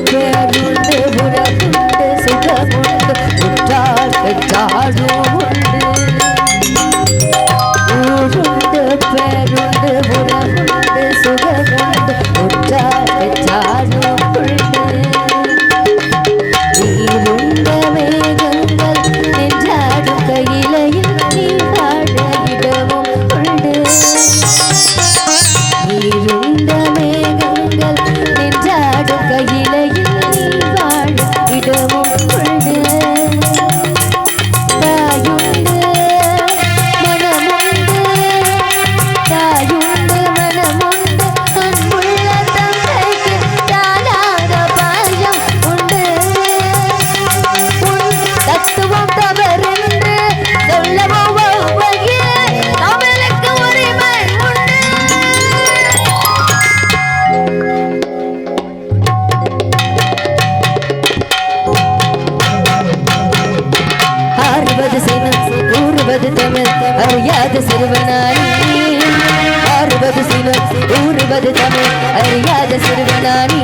பேருண்டு உறவுண்டு சுகமுண்டு உற்றார் பெற்றாரும் உண்டு ஊருண்டு பேருண்டு உறவுண்டு சுகமுண்டு உற்றார் பெற்றாரும் உண்டு நீருண்ட மேகங்கள் நின்றாடும் கையிலையில் நீ வாழ இடமும் உண்டு நீருண்ட மேகங்கள் நின்றாடும் கையிலையில் நீ வாழ இடமும் உண்டு தாயுண்டு மனமுண்டு தாயுண்டு மனமுண்டு அன்புள்ள தந்தைக்கு தானாத பாயம் உண்டு தத்துவம் தவறென்று சொல்லவோ தமிழுக்கு உரிமை உண்டு ஆறுவது சினம் ஊறுவது தமிழ் அறியாத சிறுவனானி ஆறுவது சினம் ஊறுவது தமிழ் அறியாத சிறுவனானி